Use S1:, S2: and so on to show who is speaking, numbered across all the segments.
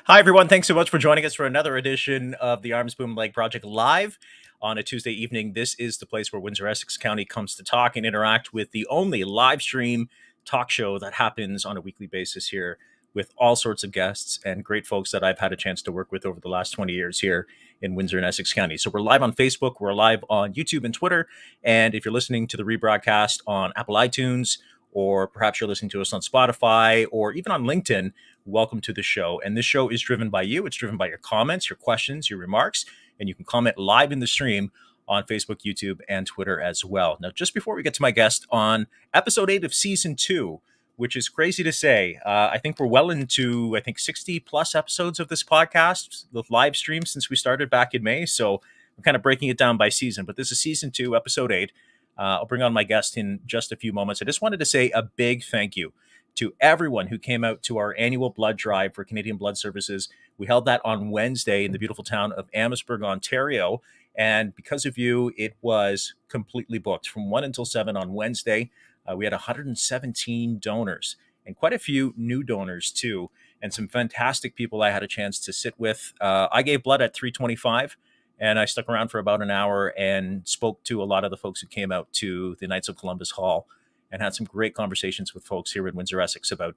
S1: Hi, everyone. Thanks so much for joining us for another edition of the Arms Boom Leg Project live on a Tuesday evening. This is the place where Windsor Essex County comes to talk and interact with the only live stream talk show that happens on a weekly basis here with all sorts of guests and great folks that I've had a chance to work with over the last 20 years here in Windsor and Essex County. So we're live on Facebook, we're live on YouTube and Twitter. And if you're listening to the rebroadcast on Apple iTunes, or perhaps you're listening to us on Spotify or even on LinkedIn, welcome to the show. And this show is driven by you. It's driven by your comments, your questions, your remarks, and you can comment live in the stream on Facebook, YouTube, and Twitter as well. Now, just before we get to my guest on episode 8 of season 2, which is crazy to say, I think we're well into, 60 plus episodes of this podcast, the live stream since we started back in May. So I'm kind of breaking it down by season, but this is season 2, episode 8. I'll bring on my guest in just a few moments. I just wanted to say a big thank you to everyone who came out to our annual blood drive for Canadian Blood Services. We held that on Wednesday in the beautiful town of Amherstburg, Ontario. And because of you, it was completely booked from 1 until 7 on Wednesday. We had 117 donors and quite a few new donors too, and some fantastic people I had a chance to sit with. I gave blood at 3:25. And I stuck around for about an hour and spoke to a lot of the folks who came out to the Knights of Columbus Hall and had some great conversations with folks here in Windsor, Essex about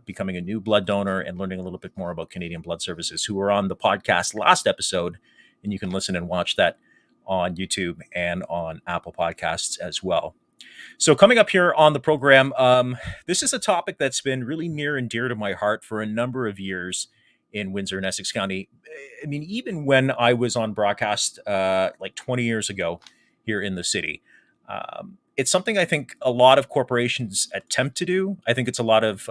S1: becoming a new blood donor and learning a little bit more about Canadian Blood Services, who were on the podcast last episode. And you can listen and watch that on YouTube and on Apple Podcasts as well. So coming up here on the program, this is a topic that's been really near and dear to my heart for a number of years in Windsor and Essex County. I mean, even when I was on broadcast like 20 years ago here in the city, it's something I think a lot of corporations attempt to do. I think it's a lot of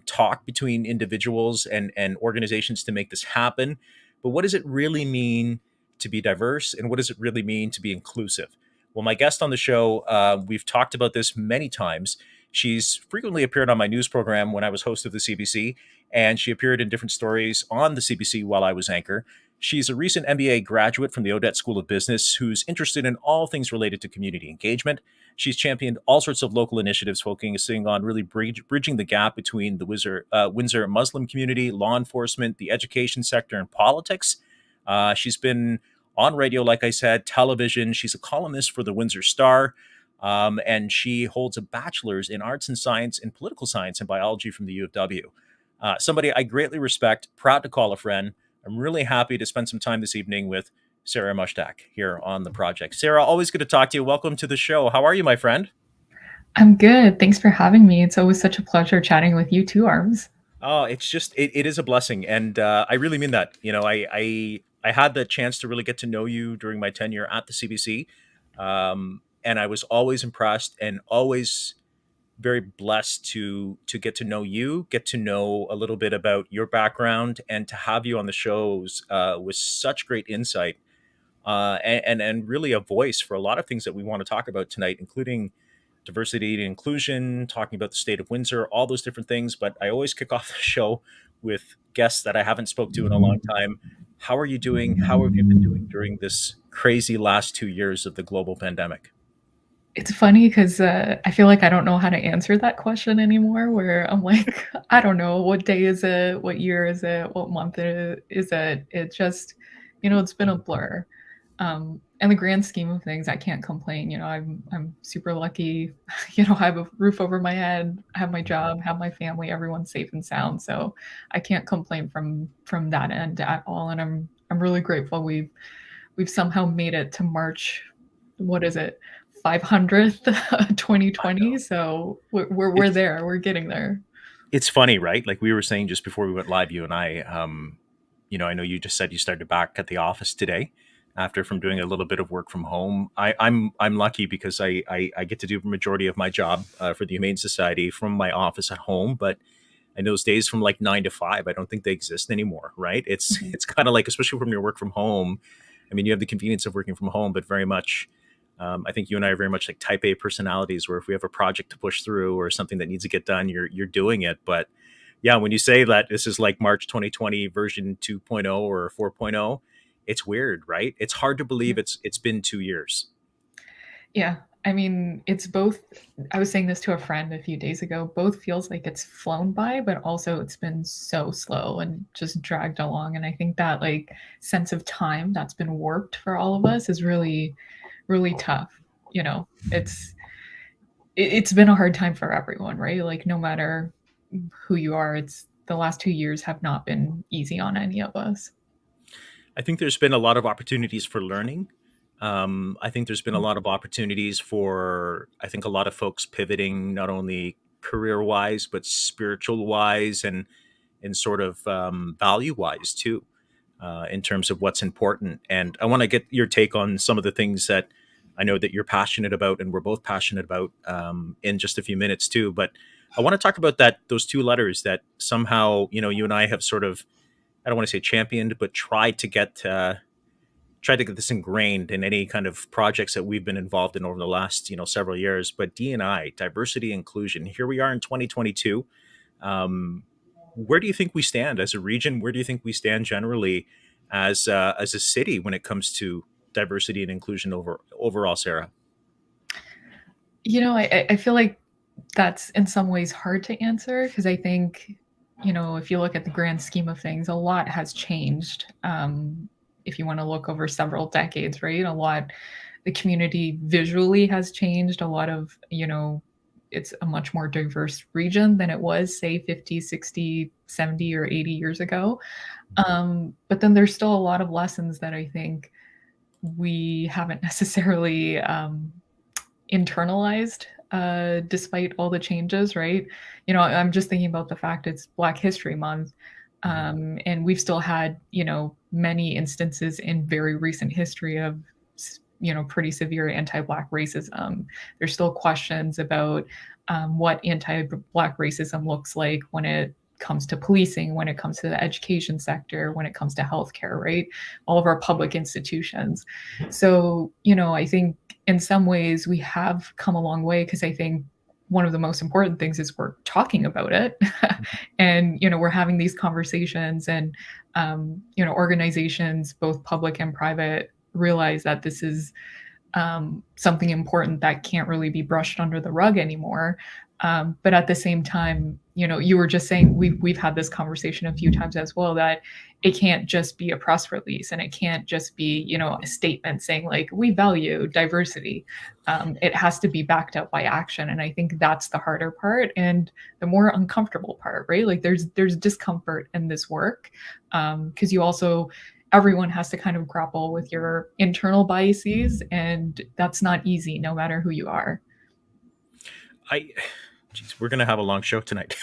S1: talk between individuals and organizations to make this happen. But what does it really mean to be diverse? And what does it really mean to be inclusive? Well, my guest on the show, we've talked about this many times. She's frequently appeared on my news program when I was host of the CBC, and she appeared in different stories on the CBC while I was anchor. She's a recent MBA graduate from the Odette School of Business who's interested in all things related to community engagement. She's championed all sorts of local initiatives focusing on really bridging the gap between the Windsor Muslim community, law enforcement, the education sector, and politics. She's been on radio, like I said, television. She's a columnist for the Windsor Star. And she holds a bachelor's in arts and science and political science and biology from the U of W. Somebody I greatly respect, proud to call a friend. I'm really happy to spend some time this evening with Sarah Mushtaq here on the project. Sarah, always good to talk to you. Welcome to the show. How are you, my friend?
S2: I'm good. Thanks for having me. It's always such a pleasure chatting with you too, Arms.
S1: Oh, it's just it is a blessing, and I really mean that. You know, I had the chance to really get to know you during my tenure at the CBC, and I was always impressed and always very blessed to get to know you, get to know a little bit about your background, and to have you on the shows with such great insight and really a voice for a lot of things that we want to talk about tonight, including diversity and inclusion, talking about the state of Windsor, all those different things. But I always kick off the show with guests that I haven't spoke to in a long time. How are you doing? How have you been doing during this crazy last 2 years of the global pandemic?
S2: It's funny because I feel like I don't know how to answer that question anymore. Where I'm like, I don't know what day is it, what year is it, what month is it. It just, it's been a blur. In the grand scheme of things, I can't complain. I'm super lucky. I have a roof over my head, have my job, have my family, everyone's safe and sound. So I can't complain from that end at all. And I'm really grateful we've somehow made it to March. What is it? 500th 2020. So we're
S1: It's
S2: there. We're getting there.
S1: it's funny, right? Like we were saying just before we went live, you and I, I know you just said you started back at the office today after from doing a little bit of work from home. I'm lucky because I get to do the majority of my job for the Humane Society from my office at home, but in those days from like 9 to 5, I don't think they exist anymore, right? It's
S2: Mhm.
S1: it's kind of like, especially from your work from home. I mean, you have the convenience of working from home, but very much, I think you and I are very much like type A personalities, where if we have a project to push through or something that needs to get done, you're doing it. But yeah, when you say that this is like March 2020 version 2.0 or 4.0, it's weird, right? It's hard to believe it's been 2 years.
S2: Yeah. I mean, it's both. I was saying this to a friend a few days ago. Both feels like it's flown by, but also it's been so slow and just dragged along. And I think that like sense of time that's been warped for all of us is really, really tough. You know, it's been a hard time for everyone, right? Like no matter who you are, it's the last 2 years have not been easy on any of us.
S1: I think there's been a lot of opportunities for learning. I think there's been a
S2: Mm.
S1: lot of opportunities for, I think, a lot of folks pivoting not only career wise, but spiritual wise and sort of value wise too, in terms of what's important. And I want to get your take on some of the things that I know that you're passionate about and we're both passionate about in just a few minutes too. But I want to talk about that, those two letters that somehow, you and I have sort of, I don't want to say championed, but tried to get this ingrained in any kind of projects that we've been involved in over the last several years. But D&I, diversity inclusion, here we are in 2022. Um, where do you think we stand as a region? Where do you think we stand generally as a city when it comes to diversity and inclusion overall, Sarah?
S2: I feel like that's in some ways hard to answer because I think, if you look at the grand scheme of things, a lot has changed. If you want to look over several decades, right? A lot, the community visually has changed. A lot of, it's a much more diverse region than it was, say, 50, 60, 70, or 80 years ago. But then there's still a lot of lessons that I think we haven't necessarily internalized despite all the changes, right? I'm just thinking about the fact it's Black History Month.
S1: Mhm.
S2: And we've still had, many instances in very recent history of, pretty severe anti Black racism. There's still questions about what anti Black racism looks like when it comes to policing, when it comes to the education sector, when it comes to healthcare, right? All of our public institutions. So, I think in some ways we have come a long way because I think one of the most important things is we're talking about it and we're having these conversations and organizations both public and private realize that this is something important that can't really be brushed under the rug anymore. But at the same time, you were just saying we've had this conversation a few times as well that it can't just be a press release and it can't just be a statement saying like we value diversity. It has to be backed up by action, and I think that's the harder part and the more uncomfortable part, right? Like there's discomfort in this work because you also everyone has to kind of grapple with your internal biases, and that's not easy no matter who you are.
S1: I, Geez, we're gonna have a long show tonight.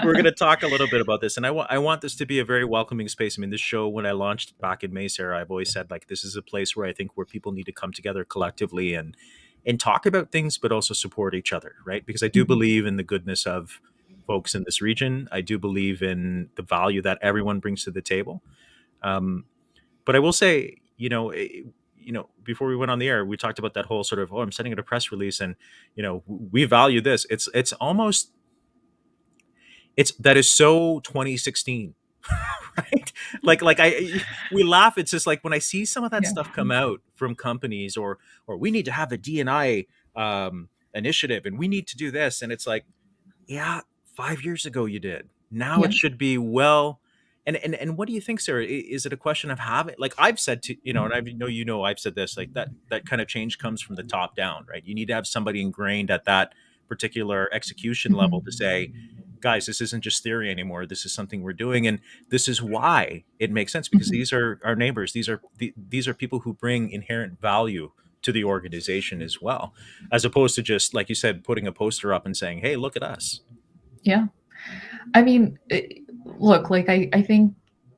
S1: We're gonna talk a little bit about this, and I want this to be a very welcoming space. I mean, this show when I launched back in May, Sarah, I've always said like this is a place where I think where people need to come together collectively and talk about things, but also support each other, right? Because I do
S2: Mhm.
S1: believe in the goodness of folks in this region. I do believe in the value that everyone brings to the table. Um, but I will say, before we went on the air, we talked about that whole sort of, oh, I'm sending out a press release, and we value this. It's almost it's that is so 2016, right? We laugh. It's just like when I see some of that
S2: Yeah.
S1: stuff come out from companies, or we need to have a D&I initiative, and we need to do this, and it's like, yeah, 5 years ago you did. Now
S2: Yeah.
S1: it should be well. And what do you think, Sarah? Is it a question of having, like I've said to and I know I've said this, like that kind of change comes from the top down, right? You need to have somebody ingrained at that particular execution level to
S2: Mhm.
S1: say, guys, this isn't just theory anymore. This is something we're doing, and this is why it makes sense because
S2: Mhm.
S1: these are our neighbors. These are people who bring inherent value to the organization as well, as opposed to just like you said, putting a poster up and saying, "Hey, look at us."
S2: Yeah. I mean, look, like I think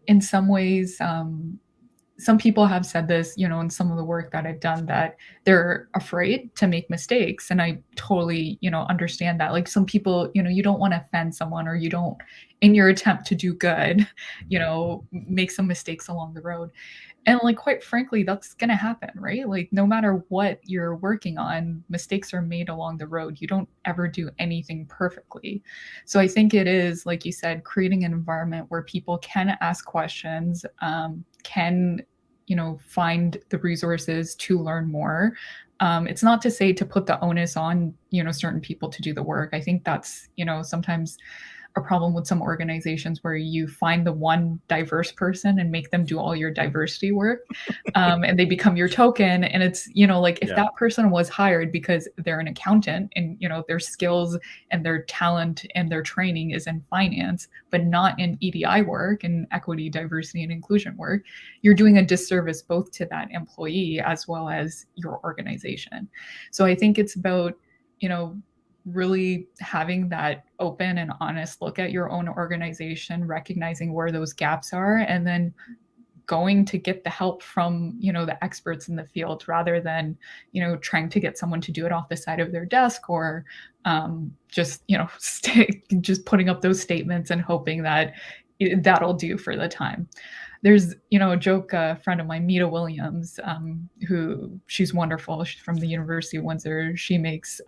S2: in some ways, some people have said this, in some of the work that I've done that they're afraid to make mistakes. And I totally, understand that. Like some people, you don't want to offend someone or you don't, in your attempt to do good, make some mistakes along the road. And like quite frankly, that's gonna happen, right? Like no matter what you're working on, mistakes are made along the road. You don't ever do anything perfectly. So I think it is, like you said, creating an environment where people can ask questions, can find the resources to learn more, It's not to say to put the onus on, certain people to do the work. I think that's, sometimes a problem with some organizations where you find the one diverse person and make them do all your diversity work, and they become your token. And it's, like if
S1: Yeah.
S2: that person was hired because they're an accountant and, their skills and their talent and their training is in finance, but not in EDI work and equity, diversity, and inclusion work, you're doing a disservice both to that employee as well as your organization. So I think it's about, you know, really having that open and honest look at your own organization, recognizing where those gaps are, and then going to get the help from, the experts in the field rather than, trying to get someone to do it off the side of their desk or just, just putting up those statements and hoping that that'll do for the time. There's, a joke, a friend of mine, Mita Williams, who she's wonderful. She's from the University of Windsor. She makes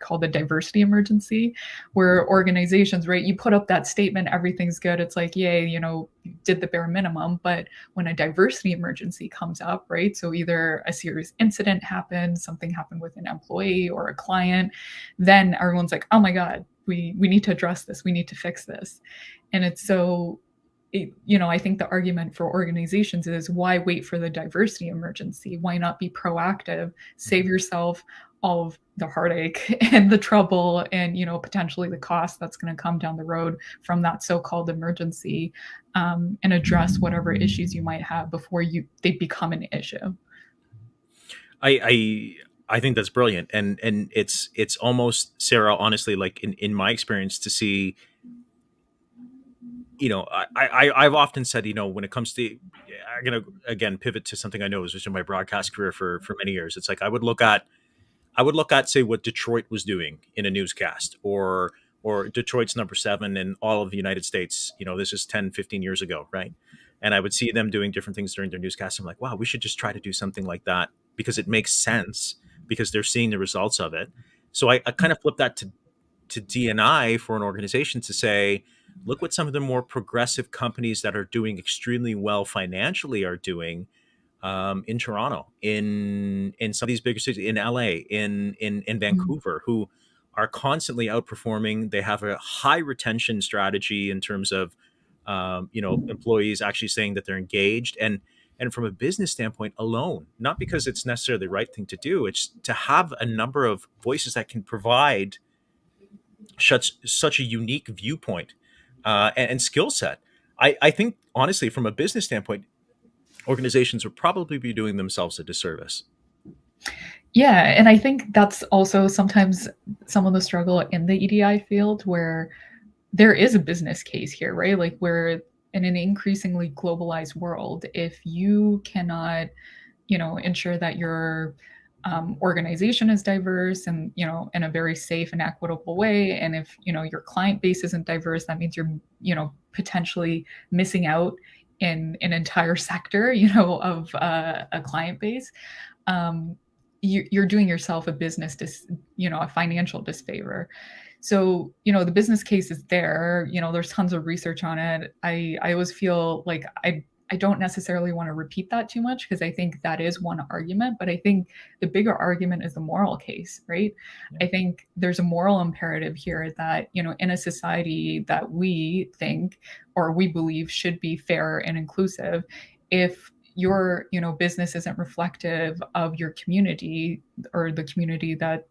S2: called the diversity emergency, where organizations, right, you put up that statement, everything's good. It's like, yay, you did the bare minimum. But when a diversity emergency comes up, right, so either a serious incident happened, something happened with an employee or a client, then everyone's like, oh my God, we need to address this. We need to fix this. And it's so, I think the argument for organizations is why wait for the diversity emergency? Why not be proactive? Save yourself all of the heartache and the trouble and, potentially the cost that's going to come down the road from that so-called emergency, and address whatever issues you might have before they become an issue.
S1: I think that's brilliant, and it's almost, Sarah, honestly, like in my experience, to see, I've often said, when it comes to, I'm gonna again pivot to something I know was just in my broadcast career for many years. It's like I would look at say what Detroit was doing in a newscast, or Detroit's number 7 in all of the United States. This is 10, 15 years ago, right? And I would see them doing different things during their newscast. I'm like, wow, we should just try to do something like that because it makes sense because they're seeing the results of it. So I kind of flip that to D&I for an organization to say, look what some of the more progressive companies that are doing extremely well financially are doing, in Toronto, in some of these bigger cities, in LA, in
S2: Mm.
S1: Vancouver, who are constantly outperforming. They have a high retention strategy in terms of, employees actually saying that they're engaged, and from a business standpoint alone, not because it's necessarily the right thing to do. It's to have a number of voices that can provide such a unique viewpoint, and skill set. I think honestly, from a business standpoint, organizations would probably be doing themselves a disservice.
S2: Yeah, and I think that's also sometimes some of the struggle in the EDI field where there is a business case here, right? Like we're in an increasingly globalized world. If you cannot, ensure that your organization is diverse and, in a very safe and equitable way, and if, your client base isn't diverse, that means you're, potentially missing out in an entire sector, of a client base. You're doing yourself a a financial disfavor. So, the business case is there, there's tons of research on it. I always feel like I don't necessarily want to repeat that too much because I think that is one argument, but I think the bigger argument is the moral case, right?
S1: Yeah.
S2: I think there's a moral imperative here that, in a society that we think or we believe should be fair and inclusive, if your, business isn't reflective of your community or the community that,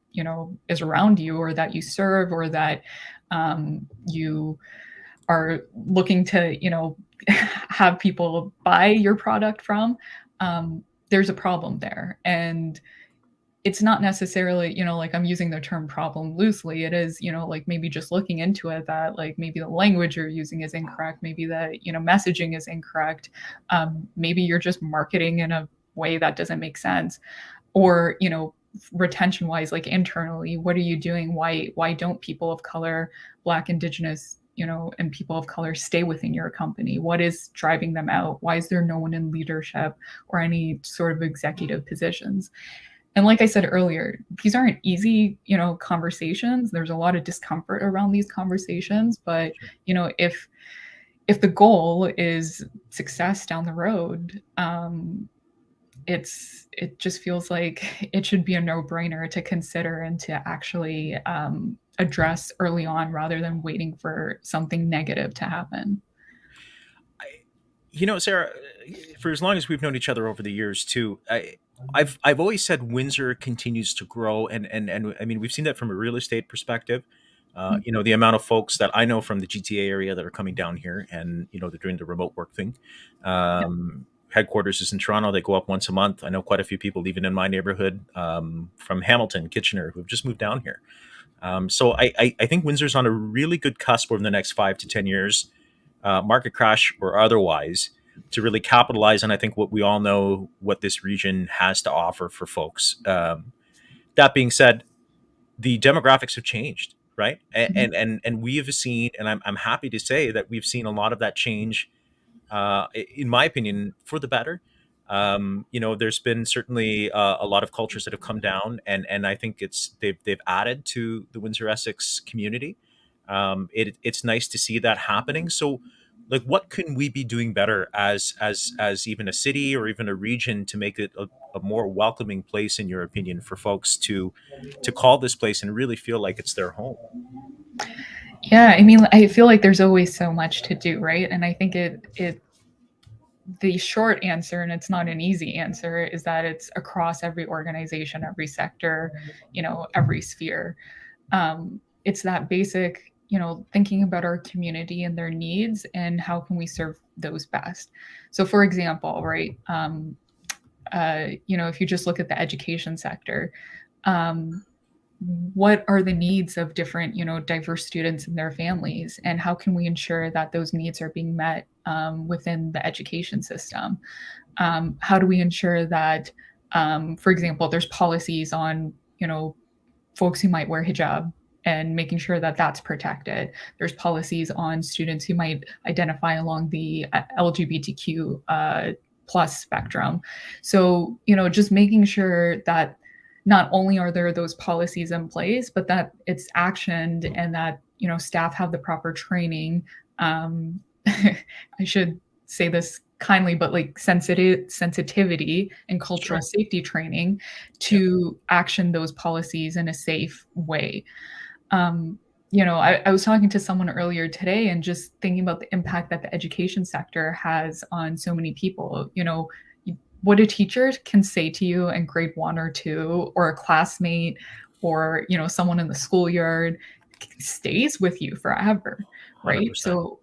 S2: is around you or that you serve or that you are looking to, have people buy your product from, there's a problem there. And it's not necessarily, like I'm using the term problem loosely. It is, like maybe just looking into it that like maybe the language you're using is incorrect. Maybe the, messaging is incorrect. Maybe you're just marketing in a way that doesn't make sense. Or, retention wise, like internally, what are you doing? Why don't people of color, Black, Indigenous, and people of color stay within your company? What is driving them out? Why is there no one in leadership or any sort of executive positions? And like I said earlier, these aren't easy, conversations. There's a lot of discomfort around these conversations, but
S1: Sure.
S2: If the goal is success down the road, it just feels like it should be a no-brainer to consider and to actually address early on rather than waiting for something negative to happen.
S1: I, Sarah, for as long as we've known each other over the years too, I've always said Windsor continues to grow, and I mean we've seen that from a real estate perspective. The amount of folks that I know from the GTA area that are coming down here, and they're doing the remote work thing.
S2: Yeah.
S1: Headquarters is in Toronto. They go up once a month. I know quite a few people, even in my neighborhood, from Hamilton, Kitchener, who've just moved down here. So I think Windsor's on a really good cusp over the next 5 to 10 years, market crash or otherwise, to really capitalize on, I think, what we all know what this region has to offer for folks. That being said, the demographics have changed, right?
S2: Mhm.
S1: And we have seen, and I'm happy to say that we've seen a lot of that change, in my opinion, for the better. There's been certainly a lot of cultures that have come down, and I think they've added to the Windsor Essex community. It's nice to see that happening. So, like, what can we be doing better as even a city or even a region to make it a more welcoming place, in your opinion, for folks to call this place and really feel like it's their home?
S2: Yeah, I mean, I feel like there's always so much to do, right? And I think it the short answer, and it's not an easy answer, is that it's across every organization, every sector, every sphere. It's that basic, thinking about our community and their needs and how can we serve those best. So, for example, right, if you just look at the education sector, um, what are the needs of different, diverse students and their families, and how can we ensure that those needs are being met within the education system? How do we ensure that, for example, there's policies on, folks who might wear hijab and making sure that that's protected. There's policies on students who might identify along the LGBTQ plus spectrum. So, just making sure that not only are there those policies in place, but that it's actioned and that, staff have the proper training. I should say this kindly, but like sensitivity and cultural
S1: Sure.
S2: safety training
S1: Yeah.
S2: to action those policies in a safe way. I was talking to someone earlier today and just thinking about the impact that the education sector has on so many people. What a teacher can say to you in grade 1 or 2, or a classmate, or someone in the schoolyard, stays with you forever, right?
S1: 100%.
S2: So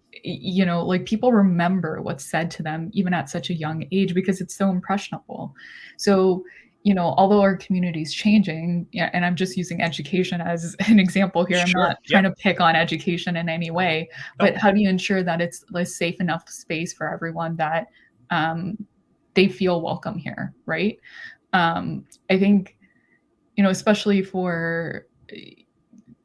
S2: like people remember what's said to them even at such a young age because it's so impressionable. So although our community is changing, yeah, and I'm just using education as an example here, I'm
S1: Sure.
S2: not
S1: Yeah.
S2: trying to pick on education in any way, but
S1: No.
S2: how do you ensure that it's a safe enough space for everyone that um, they feel welcome here, right? I think, especially for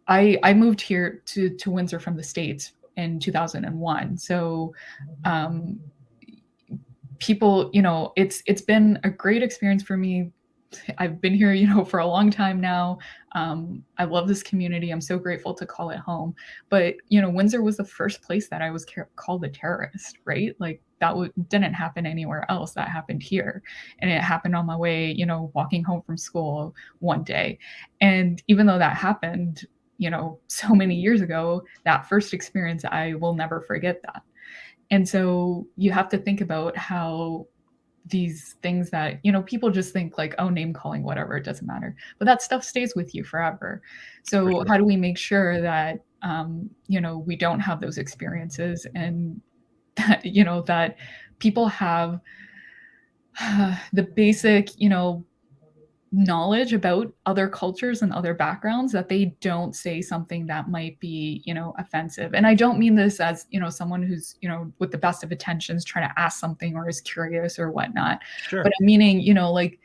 S2: I moved here to Windsor from the States in 2001. So um, people, it's been a great experience for me. I've been here, for a long time now. I love this community. I'm so grateful to call it home. But Windsor was the first place that I was called a terrorist, right? Like that didn't happen anywhere else. That happened here, and it happened on my way, walking home from school one day. And even though that happened, so many years ago, that first experience, I will never forget that. And so you have to think about how these things that people just think like, oh, name calling, whatever, it doesn't matter, but that stuff stays with you forever.
S1: For
S2: So
S1: sure.
S2: how do we make sure that we don't have those experiences, and that that people have the basic knowledge about other cultures and other backgrounds, that they don't say something that might be, offensive. And I don't mean this as, someone who's, with the best of intentions trying to ask something or is curious or whatnot.
S1: Sure.
S2: But I'm meaning, like,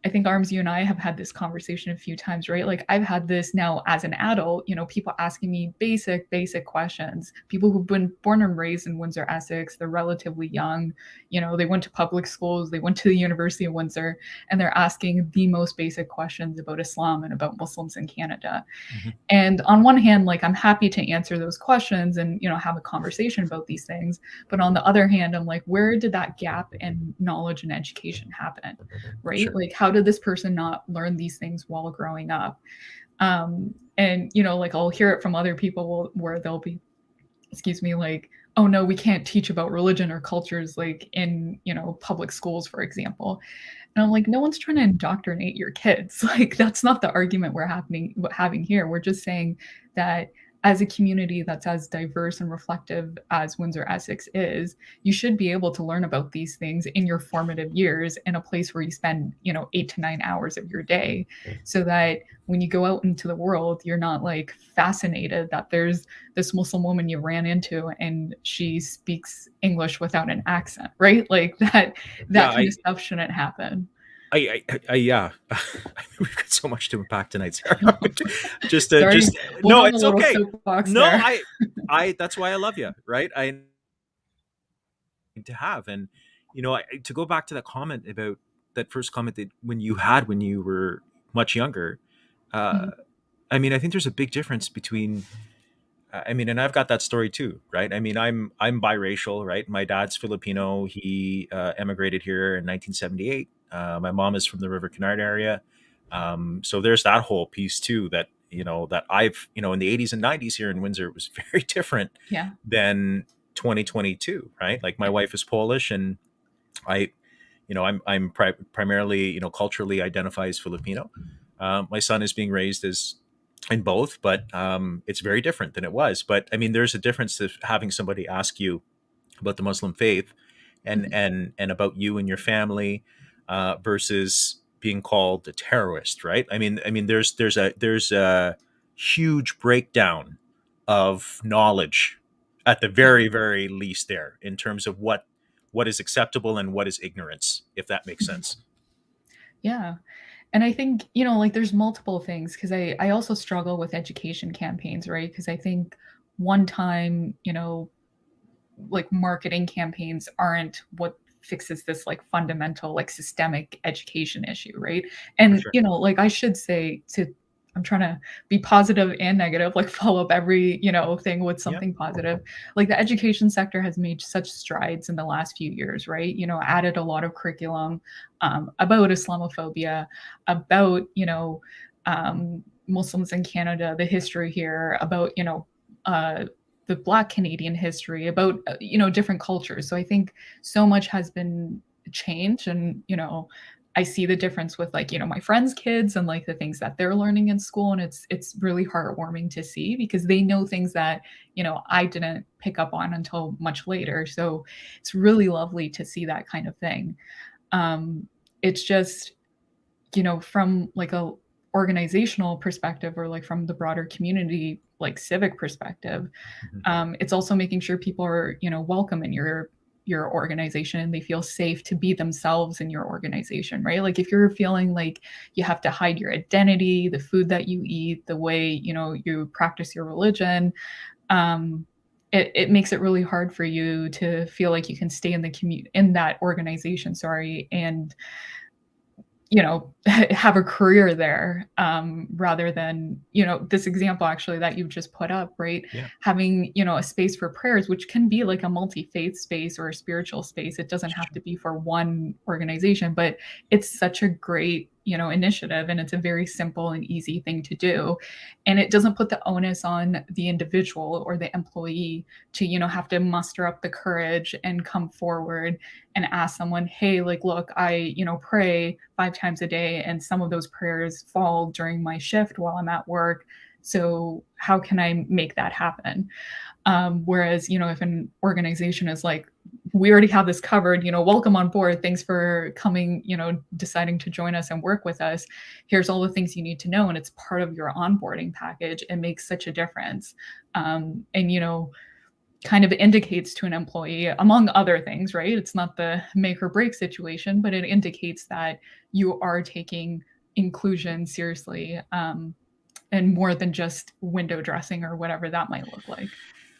S2: I think Arms, you and I have had this conversation a few times, right? Like I've had this now as an adult, people asking me basic questions. People who've been born and raised in Windsor, Essex, they're relatively young, they went to public schools, they went to the University of Windsor, and they're asking the most basic questions about Islam and about Muslims in Canada.
S1: Mhm.
S2: And on one hand, like I'm happy to answer those questions and have a conversation about these things, but on the other hand, I'm like, where did that gap in knowledge and education happen? Right?
S1: Sure.
S2: Like how did this person not learn these things while growing up? And like I'll hear it from other people where they'll be, excuse me, like, oh no, we can't teach about religion or cultures like in public schools, for example. And I'm like, no one's trying to indoctrinate your kids. Like, that's not the argument having here. We're just saying that as a community that's as diverse and reflective as Windsor Essex is, you should be able to learn about these things in your formative years in a place where you spend, 8 to 9 hours of your day, so that when you go out into the world, you're not like fascinated that there's this Muslim woman you ran into and she speaks English without an accent, right? Like that
S1: Yeah,
S2: kind of stuff shouldn't happen.
S1: yeah. We've got so much to unpack tonight, Sarah.
S2: Sorry,
S1: Just
S2: went
S1: no,
S2: on a
S1: it's
S2: little
S1: okay.
S2: soapbox
S1: No,
S2: there.
S1: that's why I love you, right? I to have, and to go back to that comment about that first comment that when you were much younger. Uh,
S2: Mhm,
S1: I mean, I think there's a big difference between. I mean, and I've got that story too, right? I mean, I'm biracial, right? My dad's Filipino. He emigrated here in 1978. My mom is from the River Canard area, so there's that whole piece too. That that I've in the 80s and 90s here in Windsor, it was very different
S2: yeah,
S1: than 2022, right? Like my
S2: yeah,
S1: wife is Polish, and I, I'm primarily culturally identify as Filipino. My son is being raised as in both, but it's very different than it was. But I mean, there's a difference to having somebody ask you about the Muslim faith and
S2: mhm,
S1: about you and your family versus being called a terrorist, right? I mean, there's a huge breakdown of knowledge at the
S2: yeah,
S1: very least there in terms of what is acceptable and what is ignorance, if that makes
S2: mhm,
S1: sense.
S2: yeah. And I think, like there's multiple things because I also struggle with education campaigns, right? Because I think one time, like marketing campaigns aren't what fixes this like fundamental like systemic education issue, right?
S1: For
S2: And
S1: sure.
S2: like I should say to I'm trying to be positive and negative, like follow up every, thing with
S1: Yeah.
S2: something positive. Like the education sector has made such strides in the last few years, right? Added a lot of curriculum about Islamophobia, about, Muslims in Canada, the history here, about, uh, the Black Canadian history, about different cultures. So I think so much has been changed, and I see the difference with like my friends' kids and like the things that they're learning in school, and it's really heartwarming to see because they know things that I didn't pick up on until much later. So it's really lovely to see that kind of thing. Um, it's just from like a organizational perspective or like from the broader community like civic perspective,
S1: Mhm.
S2: it's also making sure people are welcome in your organization and they feel safe to be themselves in your organization, right? Like if you're feeling like you have to hide your identity, the food that you eat, the way you practice your religion, um it makes it really hard for you to feel like you can stay in the commute in that organization, sorry, and have a career there, rather than, this example actually that you just put up, right?
S1: Yeah.
S2: Having, a space for prayers, which can be like a multi-faith space or a spiritual space. It doesn't have to be for one organization, but it's such a great, initiative, and it's a very simple and easy thing to do. And it doesn't put the onus on the individual or the employee to, have to muster up the courage and come forward and ask someone, hey, like, look, I, pray 5 times a day, and some of those prayers fall during my shift while I'm at work. So how can I make that happen? Whereas, if an organization is like, we already have this covered, welcome on board. Thanks for coming, deciding to join us and work with us. Here's all the things you need to know. And it's part of your onboarding package. It makes such a difference. And, kind of indicates to an employee, among other things, right? It's not the make or break situation, but it indicates that you are taking inclusion seriously, and more than just window dressing or whatever that might look like.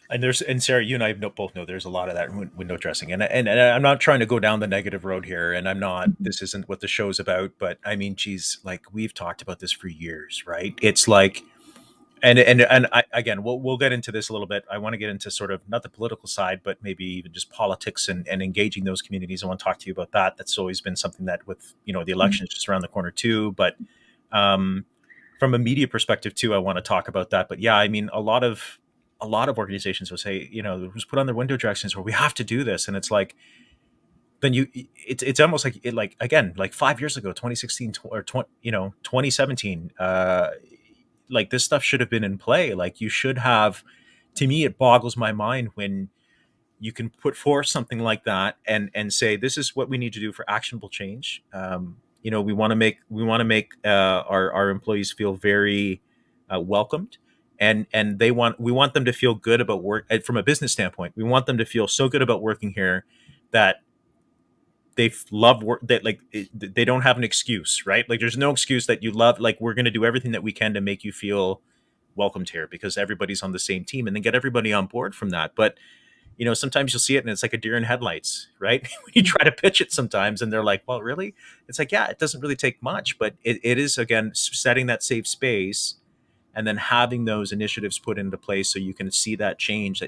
S1: And Sarah, you and I both know there's a lot of that window dressing, and I'm not trying to go down the negative road here, and I'm not.
S2: Mhm.
S1: This isn't what the show's about, but I mean, geez, like we've talked about this for years, right? It's like, again, we'll get into this a little bit. I want to get into sort of not the political side, but maybe even just politics and engaging those communities. I want to talk to you about that. That's always been something that, with the election is just around the corner too, but um, from a media perspective too, I want to talk about that. But yeah, I mean, a lot of organizations will say, it was put on their window dressings, or we have to do this, and it's like, then it's almost like, like again, like 5 years ago, 2016 or 2017, like this stuff should have been in play. Like you should have. To me, it boggles my mind when you can put forth something like that and say, this is what we need to do for actionable change. We want to make our employees feel very welcomed, and we want them to feel good about work. From a business standpoint, we want them to feel so good about working here that they love work, that like they don't have an excuse, right? Like there's no excuse that you love. Like we're going to do everything that we can to make you feel welcomed here because everybody's on the same team, and then get everybody on board from that. But sometimes you'll see it and it's like a deer in headlights, right? When you try to pitch it sometimes and they're like, well, really? It's like, yeah, it doesn't really take much, but it is, again, setting that safe space and then having those initiatives put into place so you can see that change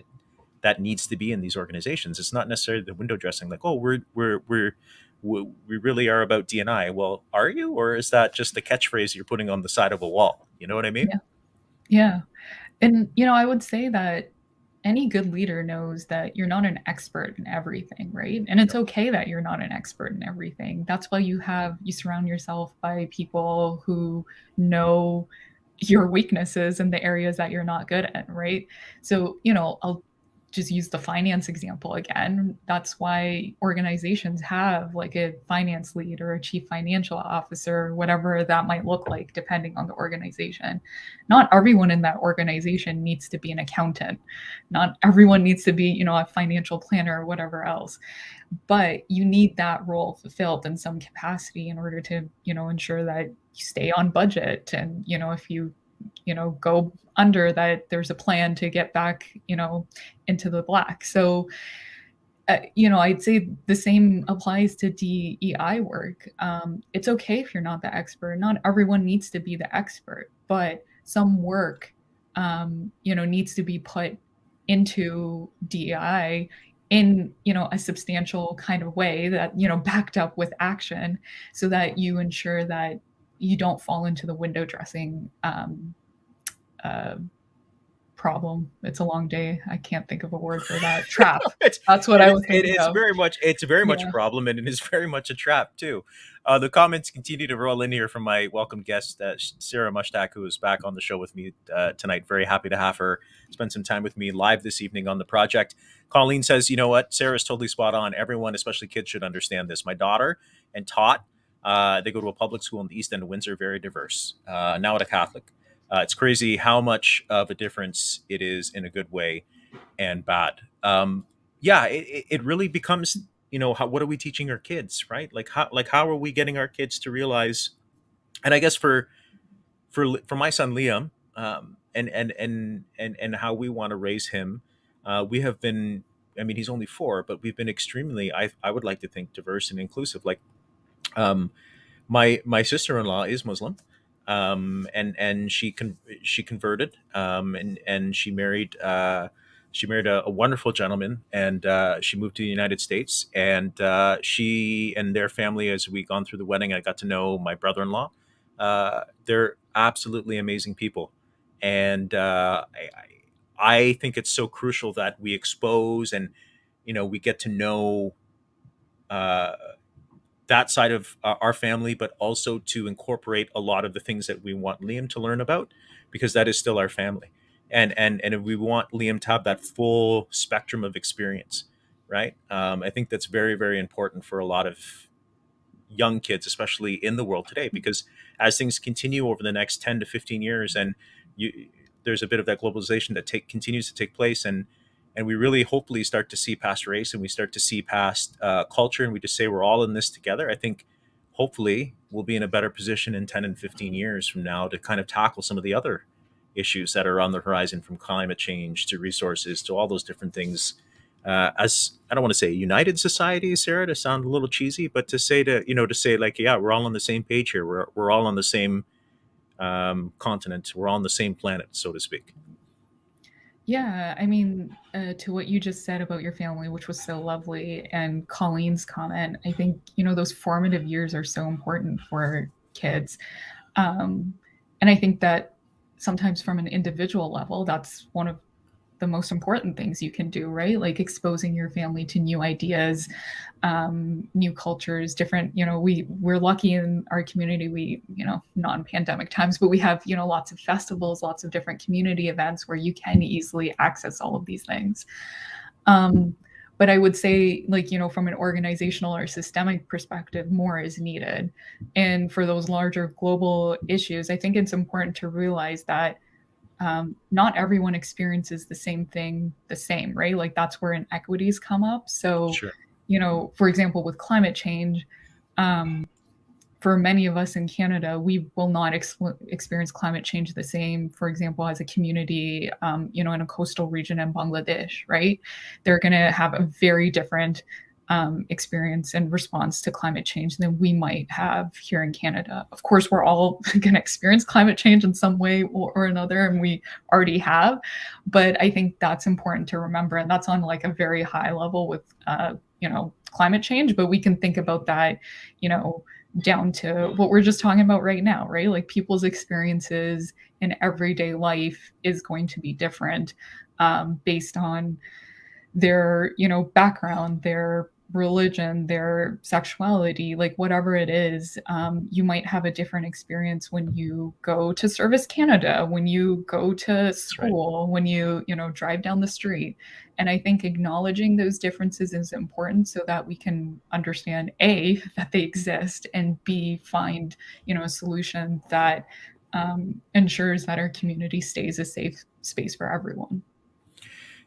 S1: that needs to be in these organizations. It's not necessarily the window dressing, like, oh, we really are about D&I. Well, are you? Or is that just a catchphrase you're putting on the side of a wall? You know what I mean?
S2: Yeah. Yeah. And, I would say that any good leader knows that you're not an expert in everything, right? And it's
S1: Yep.
S2: okay that you're not an expert in everything. That's why you surround yourself by people who know your weaknesses and the areas that you're not good at, right? So, I'll just use the finance example again. That's why organizations have like a finance lead or a chief financial officer, whatever that might look like, depending on the organization. Not everyone in that organization needs to be an accountant. Not everyone needs to be, a financial planner or whatever else. But you need that role fulfilled in some capacity in order to, ensure that you stay on budget. And, if you go under that, there's a plan to get back, into the black. So, I'd say the same applies to DEI work. It's okay if you're not the expert. Not everyone needs to be the expert, but some work, needs to be put into DEI in, a substantial kind of way that, backed up with action so that you ensure that you don't fall into the window dressing uh, problem. It's a long day. I can't think of a word for that. Trap.
S1: it's
S2: That's what
S1: it
S2: I
S1: is
S2: was
S1: it
S2: thinking
S1: is
S2: of.
S1: very much a
S2: Yeah.
S1: problem, and it is very much a trap too. The comments continue to roll in here from my welcome guest, Sarah Mushtaq, who is back on the show with me tonight. Very happy to have her spend some time with me live this evening on the project. Colleen says, you know what, Sarah's totally spot on. Everyone, especially kids, should understand this. My daughter and Tot, they go to a public school in the East End of Windsor, very diverse, now at a Catholic. It's crazy how much of a difference it is in a good way and bad. Yeah, it really becomes, what are we teaching our kids, right? Like how are we getting our kids to realize? And I guess for my son Liam, and how we want to raise him, we have been. I mean, he's only 4, but we've been extremely. I would like to think diverse and inclusive. Like, um, my sister-in-law is Muslim, and she converted, and she married a wonderful gentleman, and she moved to the United States, and she and their family, as we gone through the wedding, I got to know my brother-in-law. They're absolutely amazing people, and I think it's so crucial that we expose and we get to know. Uh, that side of our family, but also to incorporate a lot of the things that we want Liam to learn about, because that is still our family, and we want Liam to have that full spectrum of experience, right? I think that's very, very important for a lot of young kids, especially in the world today, because as things continue over the next 10 to 15 years, and you, there's a bit of that globalization that continues to take place, and we really hopefully start to see past race, and we start to see past culture, and we just say we're all in this together, I think hopefully we'll be in a better position in 10 and 15 years from now to kind of tackle some of the other issues that are on the horizon, from climate change to resources to all those different things. As I don't want to say united society, Sarah, to sound a little cheesy, but to say to say like, yeah, we're all on the same page here. We're all on the same continent. We're all on the same planet, so to speak.
S2: Yeah, I mean, to what you just said about your family, which was so lovely, and Colleen's comment, I think, those formative years are so important for kids. Um, and I think that sometimes from an individual level, that's one of the most important things you can do, right? Like exposing your family to new ideas, new cultures, different, we're lucky in our community, we, non-pandemic times, but we have, lots of festivals, lots of different community events where you can easily access all of these things. But I would say, like, from an organizational or systemic perspective, more is needed. And for those larger global issues, I think it's important to realize that not everyone experiences the same thing the same, right? Like that's where inequities come up. So,
S1: Sure.
S2: for example, with climate change, for many of us in Canada, we will not experience climate change the same, for example, as a community, in a coastal region in Bangladesh, right? They're going to have a very different experience and response to climate change than we might have here in Canada. Of course, we're all going to experience climate change in some way or another, and we already have. But I think that's important to remember, and that's on like a very high level with, climate change. But we can think about that, down to what we're just talking about right now, right? Like people's experiences in everyday life is going to be different based on their, background, their religion, their sexuality, like whatever it is. You might have a different experience when you go to Service Canada, when you go to
S1: That's right.
S2: school, when you, drive down the street. And I think acknowledging those differences is important so that we can understand A, that they exist, and B, find, a solution that ensures that our community stays a safe space for everyone.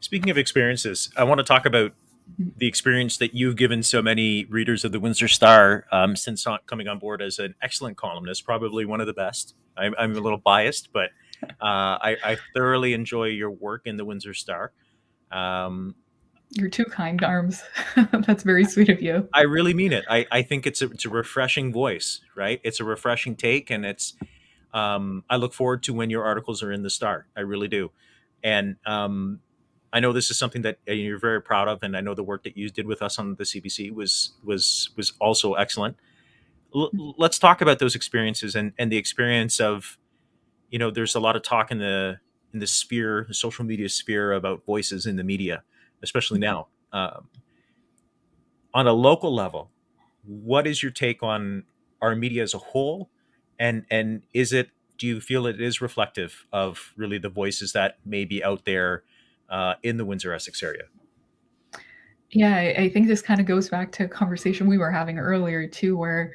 S1: Speaking of experiences, I want to talk about
S2: Mhm.
S1: the experience that you've given so many readers of the Windsor Star since coming on board as an excellent columnist, probably one of the best. I'm a little biased, but I thoroughly enjoy your work in the Windsor Star. Um,
S2: You're too kind, Arms. That's very sweet of you.
S1: I really mean it. I think it's a refreshing voice, right? It's a refreshing take, and I look forward to when your articles are in the Star. I really do, and I know this is something that you're very proud of, and I know the work that you did with us on the CBC was also excellent. Let's talk about those experiences and the experience of, there's a lot of talk in the sphere, the social media sphere, about voices in the media, especially now. On a local level, what is your take on our media as a whole, and is it, do you feel it is reflective of really the voices that may be out there in the Windsor Essex area?
S2: Yeah, I think this kind of goes back to a conversation we were having earlier too, where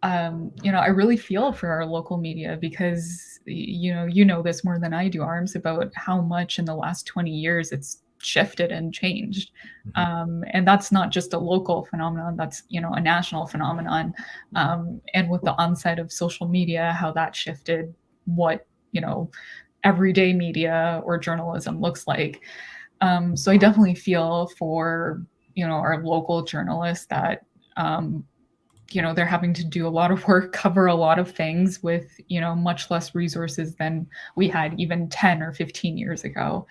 S2: I really feel for our local media because you know this more than I do, Arms, about how much in the last 20 years it's shifted and changed.
S1: Mhm.
S2: And that's not just a local phenomenon, that's a national phenomenon. And with the onset of social media, how that shifted what, everyday media or journalism looks like. So I definitely feel for, our local journalists that they're having to do a lot of work, cover a lot of things with, much less resources than we had even 10 or 15 years ago.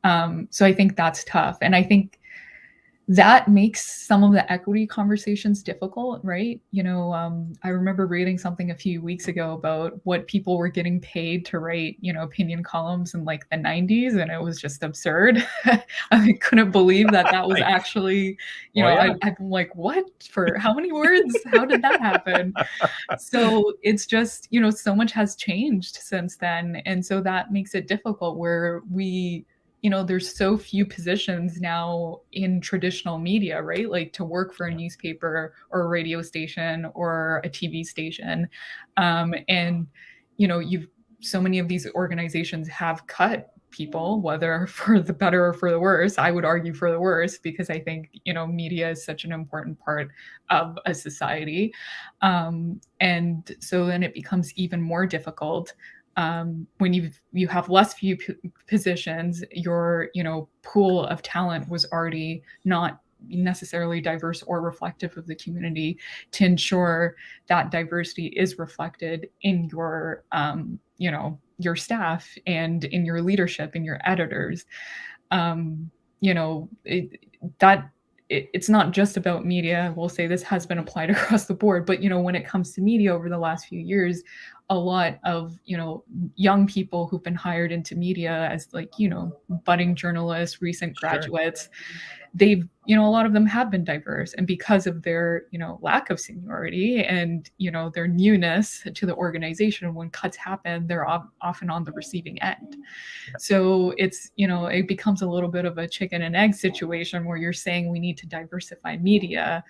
S2: So I think that's tough. And I think that makes some of the equity conversations difficult, right? I remember reading something a few weeks ago about what people were getting paid to write, opinion columns in like the 90s, and it was just absurd. I couldn't believe that that was
S1: Like,
S2: actually,
S1: oh yeah.
S2: I'm like, what? For how many words? How did that happen? So it's just, so much has changed since then. And so that makes it difficult where there's so few positions now in traditional media, right? Like to work for a
S1: Yeah.
S2: newspaper or a radio station or a TV station. And, you've so many of these organizations have cut people, whether for the better or for the worse. I would argue for the worse, because I think, media is such an important part of a society. And so then it becomes even more difficult when you have less few positions. Your pool of talent was already not necessarily diverse or reflective of the community. To ensure that diversity is reflected in your staff and in your leadership and your editors. um, you know it, that it's not just about media. We'll say this has been applied across the board, but when it comes to media over the last few years, a lot of young people who've been hired into media as, like, budding journalists, recent
S1: Sure.
S2: graduates, they've a lot of them have been diverse, and because of their lack of seniority and their newness to the organization, when cuts happen, they're often on the receiving end. So it becomes a little bit of a chicken and egg situation, where you're saying we need to diversify media,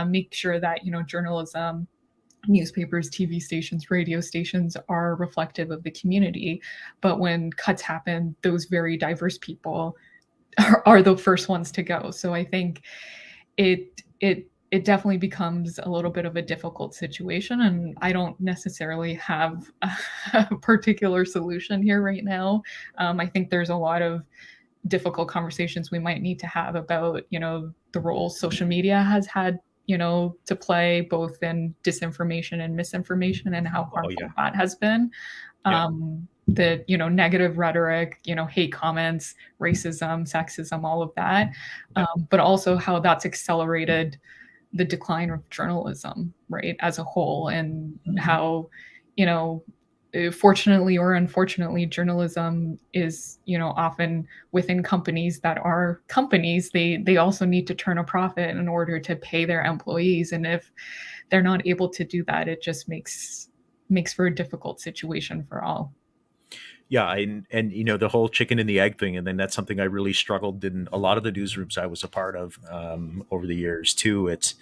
S2: make sure that journalism, newspapers, TV stations, radio stations are reflective of the community. But when cuts happen, those very diverse people are the first ones to go. So I think it definitely becomes a little bit of a difficult situation, and I don't necessarily have a particular solution here right now. I think there's a lot of difficult conversations we might need to have about the role social media has had to play, both in disinformation and misinformation, and how
S1: Oh yeah.
S2: harmful that has been.
S1: Yeah.
S2: The negative rhetoric, hate comments, racism, sexism, all of that,
S1: Yeah.
S2: but also how that's accelerated the decline of journalism, right, as a whole, and how you know fortunately or unfortunately, journalism is often within companies that are companies. They also need to turn a profit in order to pay their employees, and if they're not able to do that, it just makes for a difficult situation for all.
S1: Yeah, and the whole chicken and the egg thing, and then that's something I really struggled in a lot of the newsrooms I was a part of over the years too. It's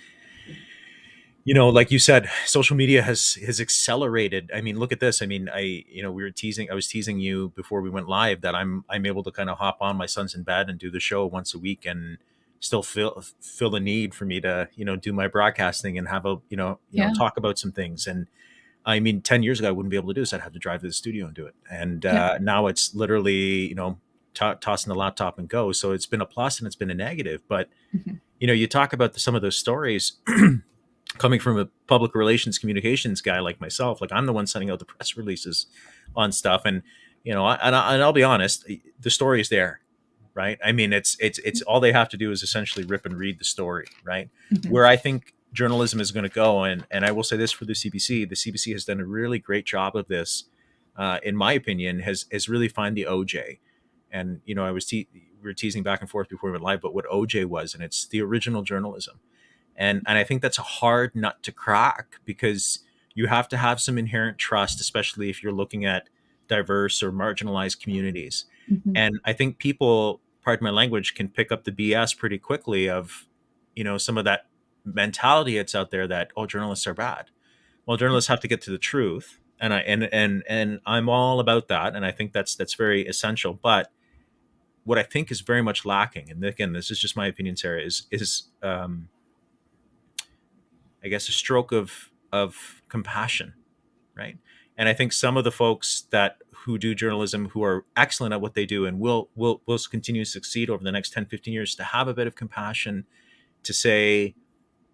S1: like you said, social media has accelerated. I mean, look at this. I mean, I was teasing you before we went live that I'm able to kind of hop on, my son's in bed, and do the show once a week, and still feel the need for me to do my broadcasting and have a
S2: Yeah,
S1: talk about some things. And I mean, 10 years ago, I wouldn't be able to do this. I'd have to drive to the studio and do it. And
S2: yeah.
S1: now it's literally, tossing the laptop and go. So it's been a plus and it's been a negative. But,
S2: Mhm.
S1: you talk about some of those stories coming from a public relations communications guy like myself. Like, I'm the one sending out the press releases on stuff. And, and I'll be honest, the story is there. Right. I mean, it's all they have to do is essentially rip and read the story. Right.
S2: Mhm.
S1: Where I think journalism is going to go, and I will say this for the CBC, has done a really great job of this, in my opinion, has really find the OJ. And I was we were teasing back and forth before we went live, but what OJ was, and it's the original journalism. And I think that's a hard nut to crack, because you have to have some inherent trust, especially if you're looking at diverse or marginalized communities.
S2: Mhm.
S1: And I think people, pardon my language, can pick up the BS pretty quickly of some of that mentality that's out there that, oh, journalists are bad. Well, journalists have to get to the truth, and I'm all about that, and I think that's very essential. But what I think is very much lacking, and again, this is just my opinion, Sarah, is I guess a stroke of compassion, right? And I think some of the folks that who do journalism, who are excellent at what they do and will continue to succeed over the next 10, 15 years, to have a bit of compassion, to say,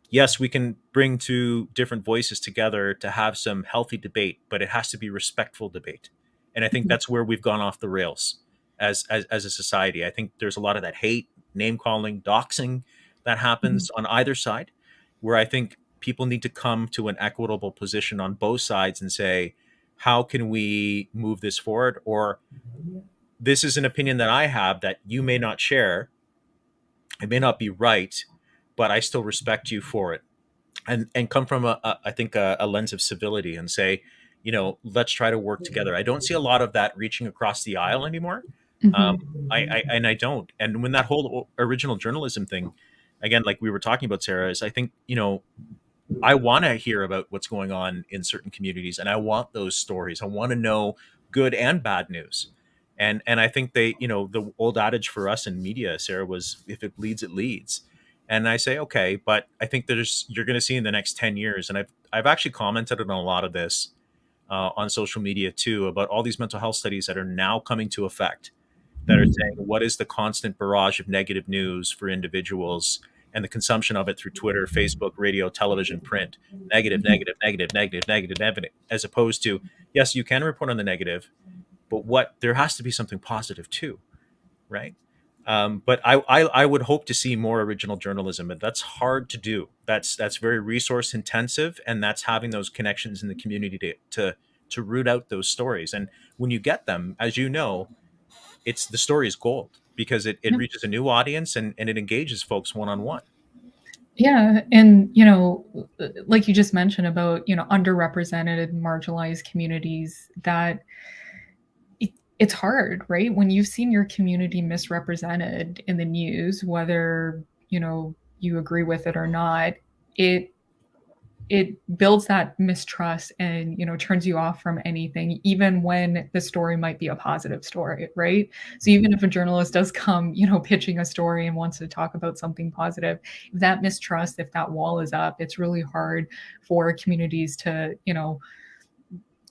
S1: yes, we can bring two different voices together to have some healthy debate, but it has to be respectful debate. And I think
S2: Mhm.
S1: that's where we've gone off the rails as a society. I think there's a lot of that hate, name calling, doxing that
S2: Mhm.
S1: happens on either side, where I think people need to come to an equitable position on both sides and say, how can we move this forward? Or, this is an opinion that I have that you may not share. It may not be right, but I still respect you for it. And come from I think a lens of civility, and say, let's try to work together. I don't see a lot of that reaching across the aisle anymore. um,
S2: Mhm.
S1: I don't. And when that whole original journalism thing, again, like we were talking about, Sarah, is, I think, I want to hear about what's going on in certain communities, and I want those stories. I want to know good and bad news. And I think they, the old adage for us in media, Sarah, was if it bleeds, it leads. And I say, okay, but I think you're going to see in the next 10 years, and I've actually commented on a lot of this on social media too, about all these mental health studies that are now coming to effect, that are saying what is the constant barrage of negative news for individuals and the consumption of it through Twitter, Facebook, radio, television, print. Negative, negative, negative, negative, negative, negative, as opposed to, yes, you can report on the negative, but what there has to be something positive too, right? But I would hope to see more original journalism, but that's hard to do. That's very resource intensive, and that's having those connections in the community to root out those stories. And when you get them, as you know, it's the story is gold because it
S2: Yep.
S1: reaches a new audience, and it engages folks one on one.
S2: Yeah, and like you just mentioned about underrepresented, marginalized communities, that it's hard, right? When you've seen your community misrepresented in the news, whether you agree with it or not, it it builds that mistrust and turns you off from anything, even when the story might be a positive story, right? So even if a journalist does come pitching a story and wants to talk about something positive, if that mistrust, if that wall is up, it's really hard for communities to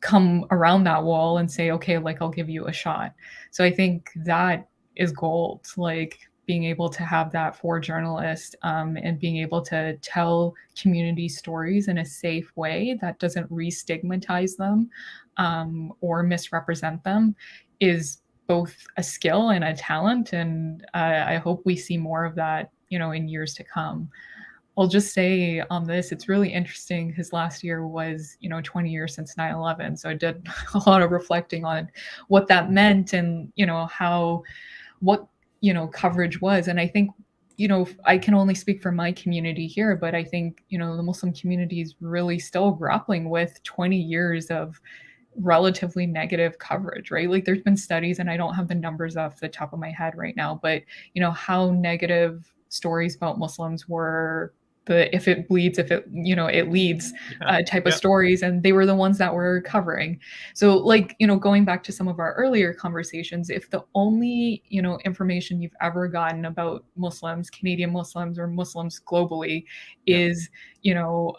S2: come around that wall and say, okay, like, I'll give you a shot. So I think that is gold, like being able to have that for journalists, and being able to tell community stories in a safe way that doesn't re-stigmatize them, or misrepresent them, is both a skill and a talent. And I hope we see more of that in years to come. I'll just say on this, it's really interesting because last year was, 20 years since 9/11. So I did a lot of reflecting on what that meant, and, how, what, coverage was. And I think, I can only speak for my community here, but I think, the Muslim community is really still grappling with 20 years of relatively negative coverage, right? Like, there's been studies, and I don't have the numbers off the top of my head right now, but how negative stories about Muslims were, the if it bleeds, if it it leads,
S1: Yeah,
S2: type of
S1: yeah.
S2: stories, and they were the ones that were covering. So, like, going back to some of our earlier conversations, if the only information you've ever gotten about Muslims, Canadian Muslims, or Muslims globally
S1: Yeah.
S2: is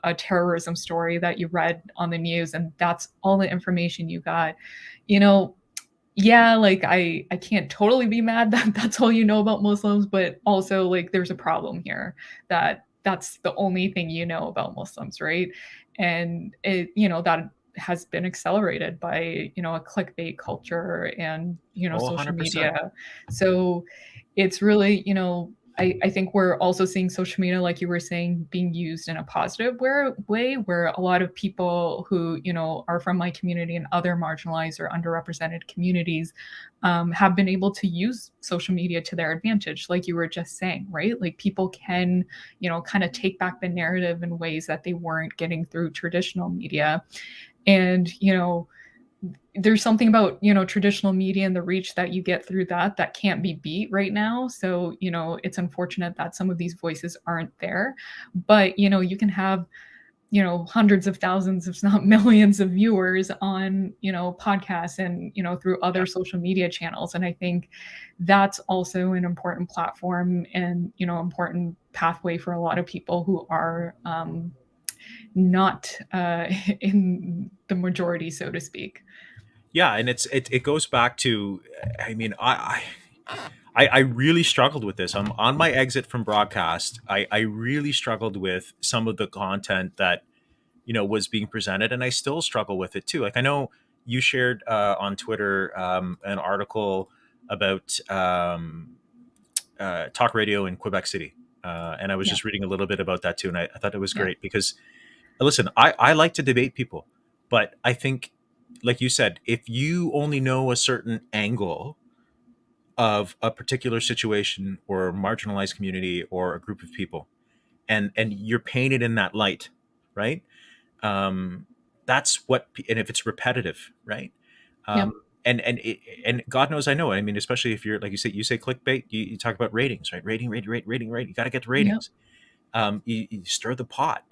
S2: a terrorism story that you read on the news, and that's all the information you got, you know, yeah, like, I can't totally be mad that that's all you know about Muslims, but also, like, there's a problem here, that that's the only thing you know about Muslims, right? And that has been accelerated by, a clickbait culture and,
S1: Oh,
S2: social
S1: 100%.
S2: media. So it's really, I think we're also seeing social media, like you were saying, being used in a positive way, where a lot of people who, are from my community and other marginalized or underrepresented communities, have been able to use social media to their advantage, like you were just saying, right? Like, people can, kind of take back the narrative in ways that they weren't getting through traditional media. And, there's something about traditional media and the reach that you get through that can't be beat right now. So it's unfortunate that some of these voices aren't there, but you can have hundreds of thousands, if not millions, of viewers on podcasts and through
S1: Yeah.
S2: other social media channels. And I think that's also an important platform and important pathway for a lot of people who are not in the majority, so to speak.
S1: Yeah, and it goes back to, I mean, I really struggled with this. On my exit from broadcast. I really struggled with some of the content that was being presented, and I still struggle with it too. Like, I know you shared on Twitter an article about talk radio in Quebec City, and I was
S2: Yeah.
S1: just reading a little bit about that too, and I thought it was
S2: Yeah.
S1: great because, listen, I like to debate people, but I think, like you said, if you only know a certain angle of a particular situation or a marginalized community or a group of people, and you're painted in that light, right? um, that's what, and if it's repetitive, right?
S2: Yep.
S1: And God knows I know it. I mean, especially if you're, like you say clickbait, you talk about ratings, right? Rating, you got to get the
S2: Yep.
S1: ratings. You stir the pot.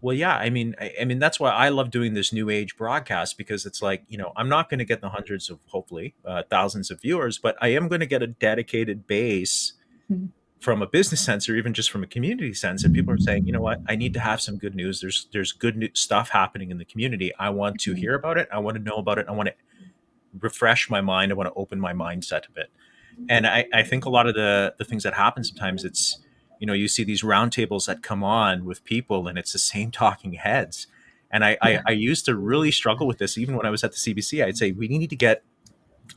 S1: Well, yeah, I mean that's why I love doing this new age broadcast, because it's like, I'm not going to get the hundreds of, hopefully, thousands of viewers, but I am going to get a dedicated base
S2: Mhm.
S1: from a business sense, or even just from a community sense, and people are saying, you know what, I need to have some good news. There's good stuff happening in the community. I want to
S2: Mhm.
S1: hear about it. I want to know about it. I want to refresh my mind. I want to open my mindset a bit. And I think a lot of the things that happen sometimes, it's, you see these roundtables that come on with people, and it's the same talking heads. And
S2: Yeah.
S1: I used to really struggle with this even when I was at the CBC. I'd say we need to get,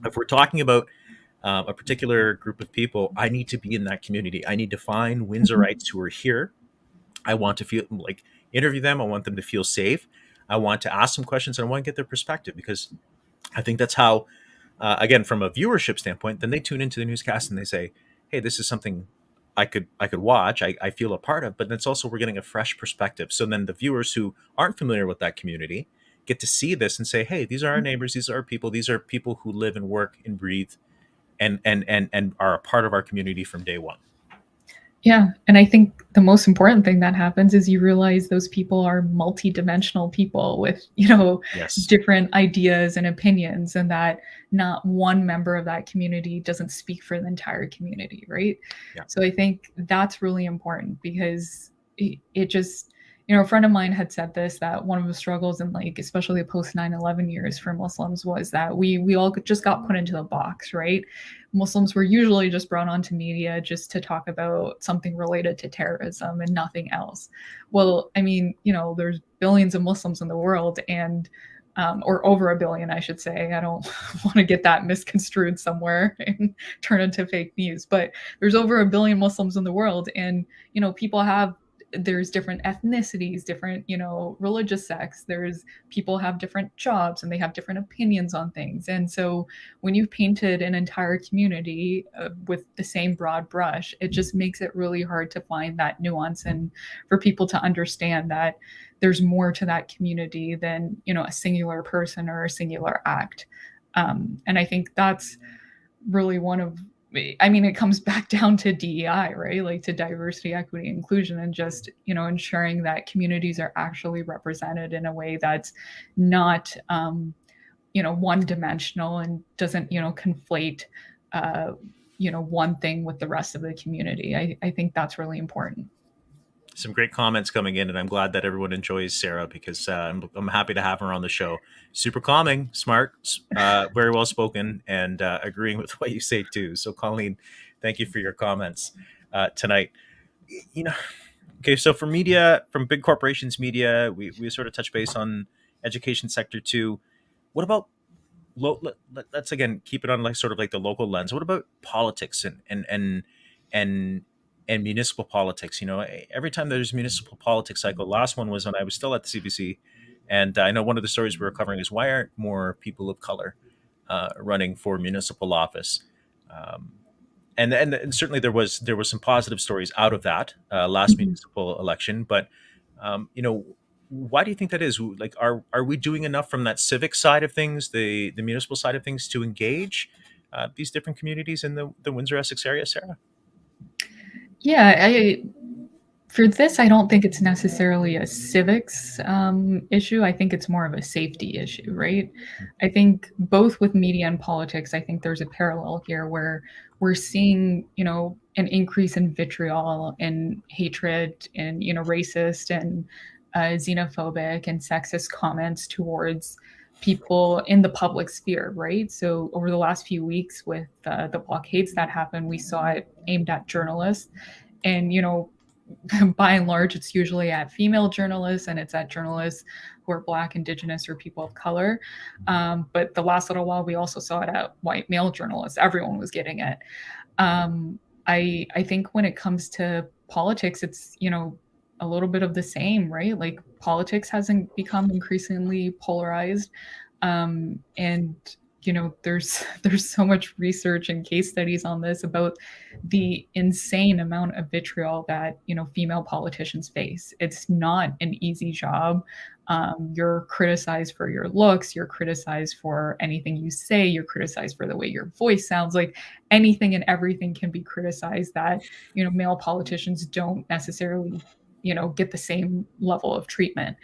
S1: if we're talking about a particular group of people, I need to be in that community. I need to find
S2: Mhm.
S1: Windsorites who are here. I want to feel like, interview them. I want them to feel safe. I want to ask them questions, and I want to get their perspective, because I think that's how, again, from a viewership standpoint, then they tune into the newscast and they say, "Hey, this is something I could watch. I feel a part of." But it's also, we're getting a fresh perspective. So then the viewers who aren't familiar with that community get to see this and say, "Hey, these are our neighbors. These are our people. These are people who live and work and breathe and are a part of our community from day one."
S2: Yeah, and I think the most important thing that happens is you realize those people are multidimensional people with,
S1: Yes.
S2: different ideas and opinions, and that not one member of that community doesn't speak for the entire community, right?
S1: Yeah.
S2: So I think that's really important because it just, a friend of mine had said this, that one of the struggles in, like, especially the post 9/11 years for Muslims was that we all just got put into a box, right? Muslims were usually just brought onto media just to talk about something related to terrorism and nothing else. Well, I mean, there's billions of Muslims in the world, and or over a billion, I should say. I don't want to get that misconstrued somewhere and turn into fake news, but there's over a billion Muslims in the world, and people have, there's different ethnicities, different, religious sects. There's people have different jobs and they have different opinions on things. And so when you've painted an entire community with the same broad brush, it just makes it really hard to find that nuance and for people to understand that there's more to that community than, a singular person or a singular act. And I think that's really one of, I mean, it comes back down to DEI, right? Like to diversity, equity, inclusion, and just, ensuring that communities are actually represented in a way that's not, one dimensional and doesn't, conflate, uh, one thing with the rest of the community. I think that's really important.
S1: Some great comments coming in, and I'm glad that everyone enjoys Sarah, because I'm happy to have her on the show. Super calming, smart, very well spoken, and agreeing with what you say too. So, Colleen, thank you for your comments tonight. You know, okay, so for media, from big corporations, media, we sort of touch base on education sector too. What about let's again keep it on, like, sort of like the local lens. What about politics and and municipal politics? Every time there's a municipal politics cycle, last one was when I was still at the CBC, and I know one of the stories we were covering is, why aren't more people of color running for municipal office? Um, and certainly there was some positive stories out of that last
S2: Mhm.
S1: municipal election, but why do you think that is? Like, are we doing enough from that civic side of things, the municipal side of things, to engage these different communities in the Windsor Essex area, Sarah?
S2: Yeah, for this, I don't think it's necessarily a civics issue. I think it's more of a safety issue, right? I think both with media and politics, I think there's a parallel here where we're seeing, an increase in vitriol and hatred and, racist and xenophobic and sexist comments towards people in the public sphere, right? So over the last few weeks with the blockades that happened, we saw it aimed at journalists. And, by and large, it's usually at female journalists and it's at journalists who are Black, Indigenous, or people of color. But the last little while, we also saw it at white male journalists. Everyone was getting it. Um, I think when it comes to politics, it's a little bit of the same, right? Like politics hasn't become increasingly polarized, and there's there's so much research and case studies on this about the insane amount of vitriol that female politicians face. It's not an easy job. You're criticized for your looks, you're criticized for anything you say, you're criticized for the way your voice sounds. Like anything and everything can be criticized that male politicians don't necessarily get the same level of treatment.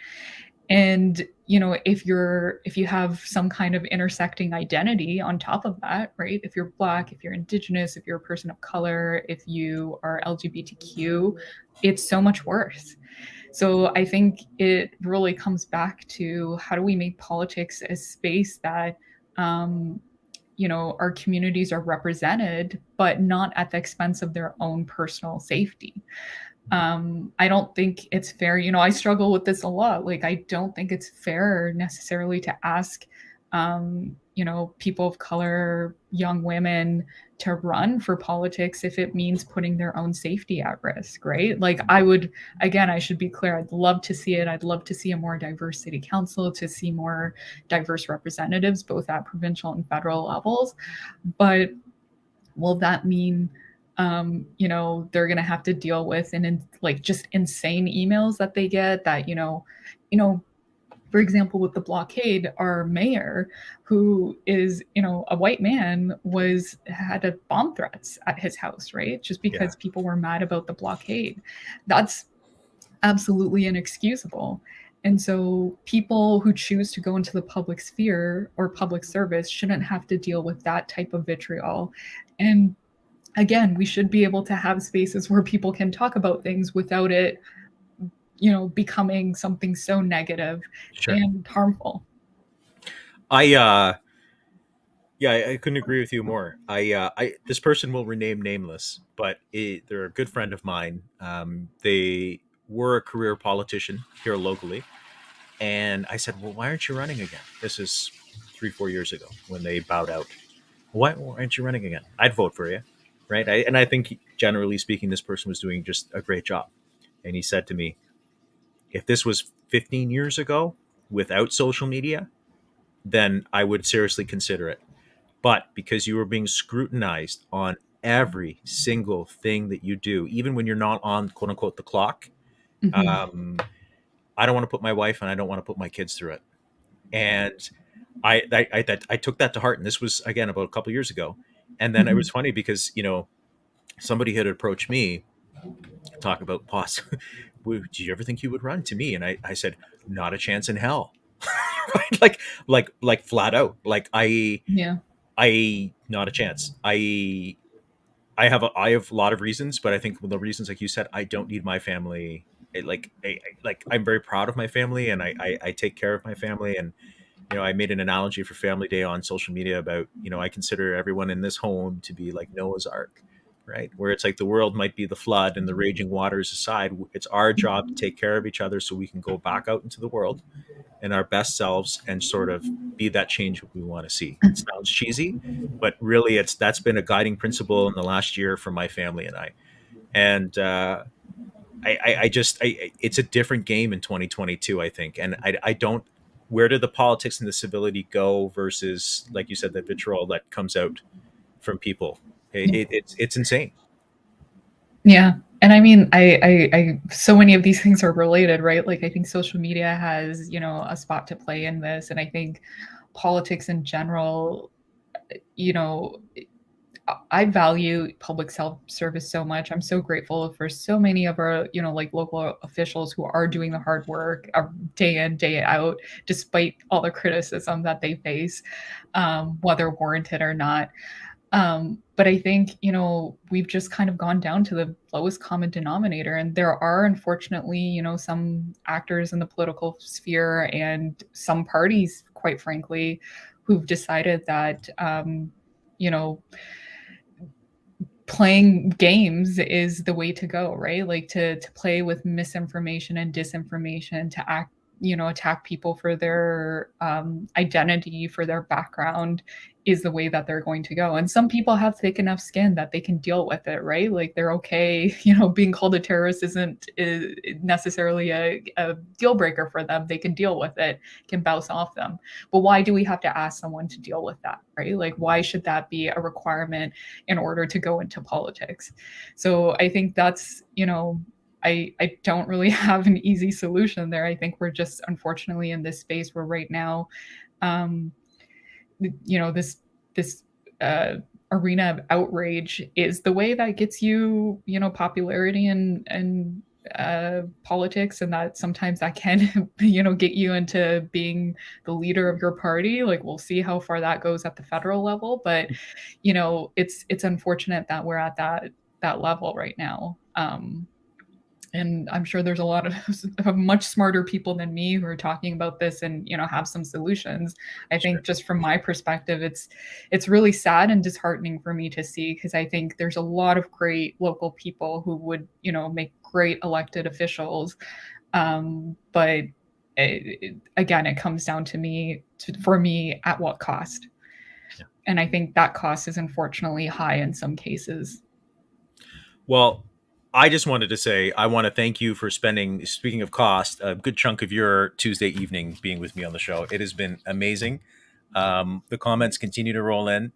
S2: And if you have some kind of intersecting identity on top of that, right? If you're Black, if you're Indigenous, if you're a person of color, if you are LGBTQ, it's so much worse. So I think it really comes back to, how do we make politics a space that our communities are represented, but not at the expense of their own personal safety. I don't think it's fair. I struggle with this a lot. Like, I don't think it's fair necessarily to ask, people of color, young women, to run for politics if it means putting their own safety at risk, right? Like, I should be clear, I'd love to see it. I'd love to see a more diverse city council, to see more diverse representatives, both at provincial and federal levels. But will that mean they're going to have to deal with like just insane emails that they get, that for example, with the blockade, our mayor, who is a white man, had a bomb threats at his house, right? Just
S1: Yeah.
S2: because people were mad about the blockade. That's absolutely inexcusable. And so people who choose to go into the public sphere or public service shouldn't have to deal with that type of vitriol. And again, we should be able to have spaces where people can talk about things without it, becoming something so negative
S1: Sure.
S2: and harmful.
S1: I Yeah, I couldn't agree with you more. I this person will rename nameless, but they're a good friend of mine. They were a career politician here locally, and I said, "Well, why aren't you running again?" This is 3, 4 years ago when they bowed out. Why aren't you running again? I'd vote for you, right? And I think generally speaking, this person was doing just a great job. And he said to me, "If this was 15 years ago without social media, then I would seriously consider it. But because you were being scrutinized on every single thing that you do, even when you're not on quote unquote the clock,
S2: Mm-hmm.
S1: um, I don't want to put my wife and I don't want to put my kids through it." And I took that to heart. And this was again about a couple years ago. And then it
S2: Mm-hmm.
S1: was funny because somebody had approached me to talk about do you ever think you would run to me? And I said, not a chance in hell. Right? Like flat out. Like
S2: Yeah.
S1: I not a chance. I have a lot of reasons, but I think the reasons, like you said, I don't need my family. Like I'm very proud of my family, and I take care of my family. And I made an analogy for Family Day on social media about I consider everyone in this home to be like Noah's Ark, right? Where it's like the world might be the flood and the raging waters aside. It's our job to take care of each other so we can go back out into the world and our best selves and sort of be that change we want to see. It sounds cheesy, but really that's been a guiding principle in the last year for my family and I. And it's a different game in 2022, I think. And I don't, where did the politics and the civility go versus, like you said, the vitriol that comes out from people? It's insane.
S2: Yeah. And I mean, so many of these things are related, right? Like, I think social media has, a spot to play in this. And I think politics in general, you know, I value public service so much. I'm so grateful for so many of our, like local officials who are doing the hard work day in, day out, despite all the criticism that they face, whether warranted or not. But I think, we've just kind of gone down to the lowest common denominator. And there are, unfortunately, some actors in the political sphere and some parties, quite frankly, who've decided that, you know, playing games is the way to go, right? Like, to play with misinformation and disinformation, to attack people for their identity, for their background, is the way that they're going to go. And some people have thick enough skin that they can deal with it, right? Like, they're okay. Being called a terrorist isn't necessarily a deal breaker for them. They can deal with it, can bounce off them. But why do we have to ask someone to deal with that, right? Like, why should that be a requirement in order to go into politics? So I think that's, I don't really have an easy solution there. I think we're just unfortunately in this space where right now, um, this uh, arena of outrage is the way that gets you, popularity and politics, and that sometimes that can, get you into being the leader of your party. Like, we'll see how far that goes at the federal level, but it's unfortunate that we're at that level right now. And I'm sure there's a lot of much smarter people than me who are talking about this and have some solutions. I
S1: Sure.
S2: think just from my perspective, it's really sad and disheartening for me to see, because I think there's a lot of great local people who would make great elected officials, but again, it comes down to for me, at what cost?
S1: Yeah.
S2: And I think that cost is unfortunately high in some cases.
S1: Well, I just wanted to say I want to thank you for speaking of cost, a good chunk of your Tuesday evening being with me on the show. It has been amazing. The comments continue to roll in.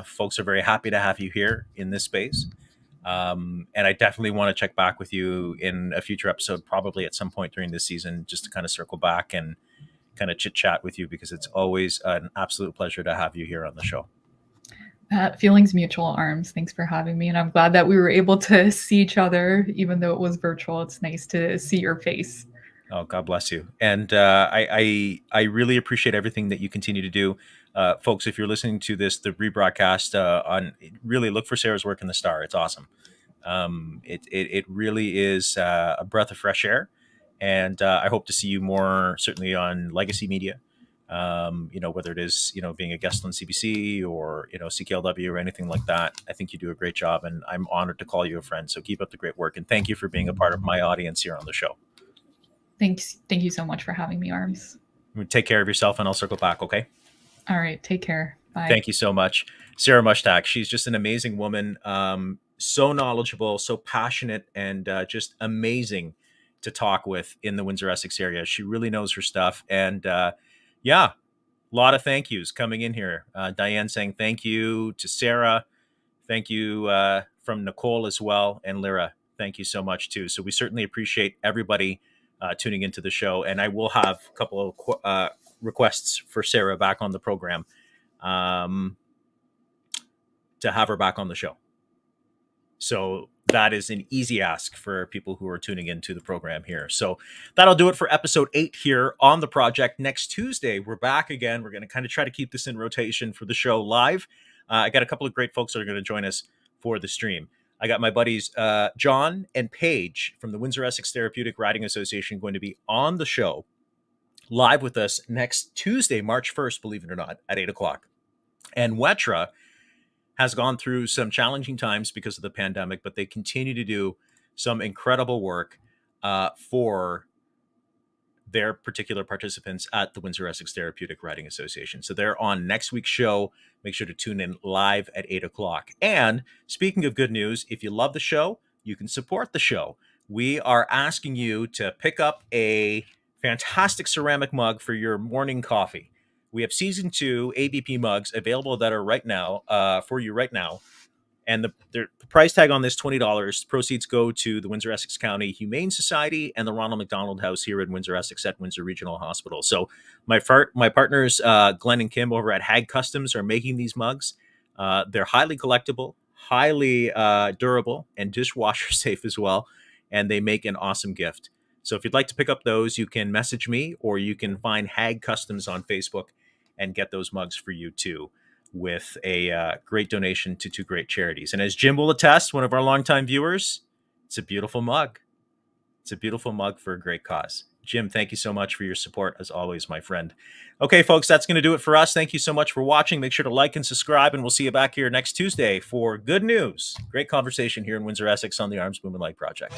S1: Folks are very happy to have you here in this space. And I definitely want to check back with you in a future episode, probably at some point during this season, just to kind of circle back and kind of chit chat with you, because it's always an absolute pleasure to have you here on the show.
S2: Feelings mutual, Arms. Thanks for having me. And I'm glad that we were able to see each other, even though it was virtual. It's nice to see your face.
S1: Oh, God bless you. And I really appreciate everything that you continue to do. Folks, if you're listening to the rebroadcast, really look for Sarah's work in the Star. It's awesome. It really is a breath of fresh air. And I hope to see you more, certainly on Legacy Media. Whether it is, being a guest on CBC or, CKLW or anything like that. I think you do a great job, and I'm honored to call you a friend. So keep up the great work, and thank you for being a part of my audience here on the show.
S2: Thanks. Thank you so much for having me, Arms.
S1: Take care of yourself, and I'll circle back. Okay.
S2: All right. Take care. Bye.
S1: Thank you so much. Sarah Mushtaq. She's just an amazing woman. So knowledgeable, so passionate, and just amazing to talk with in the Windsor Essex area. She really knows her stuff. And yeah, a lot of thank yous coming in here. Diane saying thank you to Sarah. Thank you from Nicole as well. And Lyra, thank you so much too. So we certainly appreciate everybody tuning into the show. And I will have a couple of requests for Sarah back on the program to have her back on the show. So that is an easy ask for people who are tuning into the program here. So that'll do it for episode 8 here on the project. Next Tuesday, we're back again. We're going to kind of try to keep this in rotation for the show live. I got a couple of great folks that are going to join us for the stream. I got my buddies John and Paige from the Windsor Essex Therapeutic Riding Association going to be on the show live with us next Tuesday, March 1st, believe it or not, at 8 o'clock. And Wetra has gone through some challenging times because of the pandemic, but they continue to do some incredible work for their particular participants at the Windsor Essex Therapeutic Riding Association. So they're on next week's show. Make sure to tune in live at 8 o'clock. And speaking of good news, if you love the show, you can support the show. We are asking you to pick up a fantastic ceramic mug for your morning coffee. We have season 2 ABP mugs available that are right now for you right now. And the price tag on this, $20. Proceeds go to the Windsor Essex County Humane Society and the Ronald McDonald House here in Windsor Essex at Windsor Regional Hospital. So my partners, Glenn and Kim over at Hag Customs, are making these mugs. They're highly collectible, highly durable, and dishwasher safe as well. And they make an awesome gift. So if you'd like to pick up those, you can message me, or you can find Hag Customs on Facebook and get those mugs for you too, with a great donation to 2 great charities. And as Jim will attest, one of our longtime viewers, it's a beautiful mug. It's a beautiful mug for a great cause. Jim, thank you so much for your support, as always, my friend. Okay, folks, that's going to do it for us. Thank you so much for watching. Make sure to like and subscribe, and we'll see you back here next Tuesday for good news. Great conversation here in Windsor Essex on the Arms Bumanlag Project.